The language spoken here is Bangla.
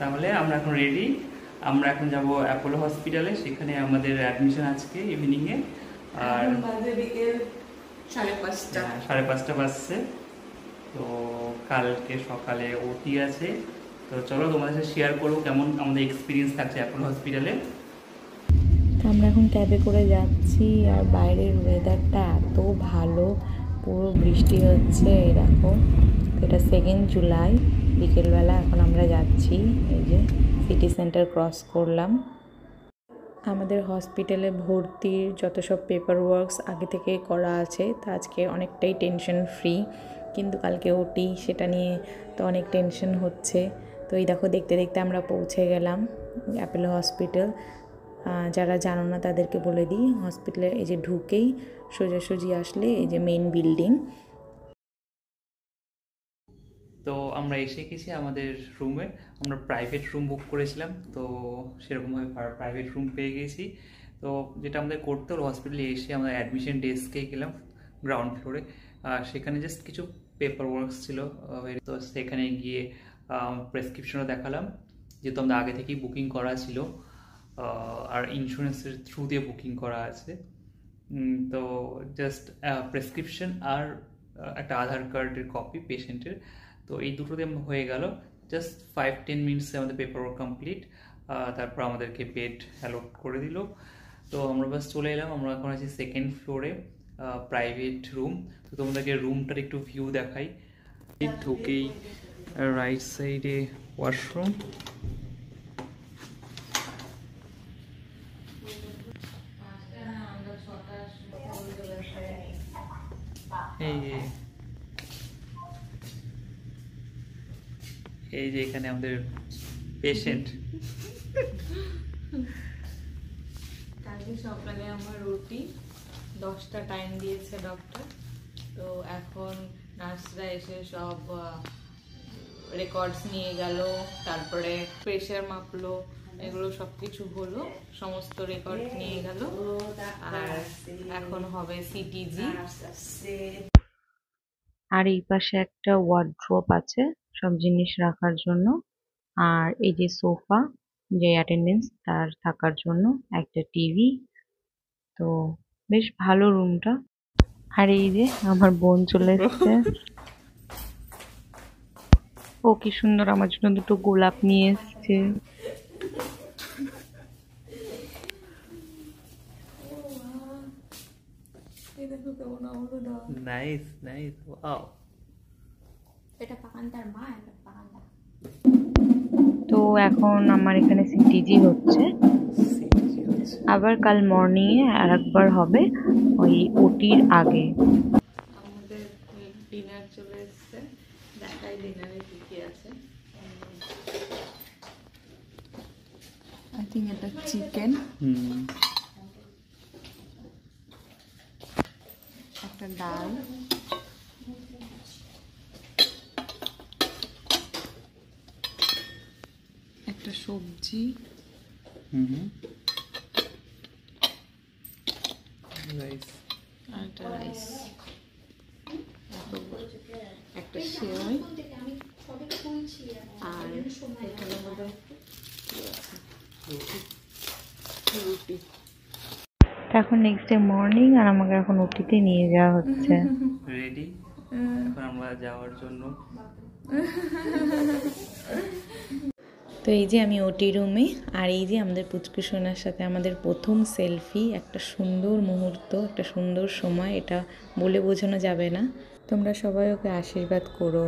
তাহলে আমরা এখন রেডি। আমরা এখন যাব অ্যাপোলো হসপিটালে, সেখানে আমাদের অ্যাডমিশন আজকে ইভিনিংয়ে। আর বিকেল 5:30 5:30 বাজছে। তো কালকে সকালে ওটি আছে। তো চলো তোমাদের সাথে শেয়ার করবো কেমন আমাদের এক্সপিরিয়েন্স থাকছে অ্যাপোলো হসপিটালে। আমরা এখন ক্যাবে করে যাচ্ছি, আর বাইরের ওয়েদারটা এত ভালো, পুরো বৃষ্টি হচ্ছে। এই দেখো, এটা 2 জুলাই বিকেলবেলা। এখন আমরা যাচ্ছি, এই যে সিটি সেন্টার ক্রস করলাম। আমাদের হসপিটালে ভর্তির যত সব পেপার ওয়ার্কস আগে থেকে করা আছে, তো আজকে অনেকটাই টেনশন ফ্রি। কিন্তু কালকে ওটি, সেটা নিয়ে তো অনেক টেনশন হচ্ছে। তো এই দেখো, দেখতে দেখতে আমরা পৌঁছে গেলাম অ্যাপোলো হসপিটাল। যারা জানো না তাদেরকে বলে দিই, হসপিটালে এই যে ঢুকেই সোজাসুজি আসলে এই যে মেইন বিল্ডিং। তো আমরা এসে গেছি আমাদের রুমে। আমরা প্রাইভেট রুম বুক করেছিলাম, তো সেরকমভাবে প্রাইভেট রুম পেয়ে গেছি। তো যেটা আমাদের করতে হলো, হসপিটালে এসে আমরা অ্যাডমিশন ডেস্কে গেলাম গ্রাউন্ড ফ্লোরে। সেখানে জাস্ট কিছু পেপার ওয়ার্কস ছিল। তো সেখানে গিয়ে প্রেসক্রিপশনও দেখালাম, যেহেতু আমাদের আগে থেকেই বুকিং করা ছিল, আর ইন্স্যুরেন্সের থ্রু দিয়ে বুকিং করা আছে। তো জাস্ট প্রেসক্রিপশন আর একটা আধার কার্ডের কপি পেশেন্টের, তো এই দুটো দিয়ে হয়ে গেল। জাস্ট 5-10 মিনিটসে আমাদের পেপার ওয়ার্ক কমপ্লিট। তারপর আমাদেরকে বেড অ্যালট করে দিল। তো আমরা বাস চলে এলাম। আমরা এখন আছি 2nd ফ্লোরে, প্রাইভেট রুম। তো তোমাদেরকে রুমটার একটু ভিউ দেখাই। ঢুকেই রাইট সাইডে ওয়াশরুম, এই যে এখানে আমাদের পেশেন্ট। কালকে সকালে আমার রুটি 10টা টাইম দিয়েছে ডক্টর। তো এখন নার্সরা এসে সব রেকর্ডস নিয়ে গেল, তারপরে প্রেশার মাপলো, এগুলো সব কিছু হলো, সমস্ত রেকর্ড নিয়ে গেল। আর এখন হবে সিটিজি। আর এই পাশে একটা ওয়ার্ড্রোব আছে সব জিনিস রাখার জন্য, আর এই যে সোফা, যে অ্যাটেন্ডেন্স তার থাকার জন্য, একটা টিভি। তো বেশ ভালো রুমটা। আর এই যে আমার বোন চলে এসছে, ও কি সুন্দর আমার জন্য দুটো গোলাপ নিয়ে এসছে। Nice nice, wow. এটা পাকান্তার মা, এটা পাকান্তা। তো এখন আমার এখানে সিটিজি হচ্ছে, আবার কাল মর্নিং এ আরেকবার হবে ওই ওটির আগে। আমাদের ডিনার চলে এসছে, দেখাই ডিনারে কি কি আছে। আই থিঙ্ক এটা চিকেন, একটা ডাল, একটা সবজি, রাইস, আর একটা রাইস, একটা সেমাই, আর এখানের মধ্যে রুটি। এখন নেক্সট ডে মর্নিং, আর আমাকে এখন ওটিতে নিয়ে যাওয়া হচ্ছে। রেডি এখন আমরা যাওয়ার জন্য। তো এই যে আমি ওটি রুমে, আর এই যে আমাদের পুচকু সোনার সাথে আমাদের প্রথম সেলফি। একটা সুন্দর মুহূর্ত, একটা সুন্দর সময়, এটা বলে বোঝানো যাবে না। তোমরা সবাই ওকে আশীর্বাদ করো।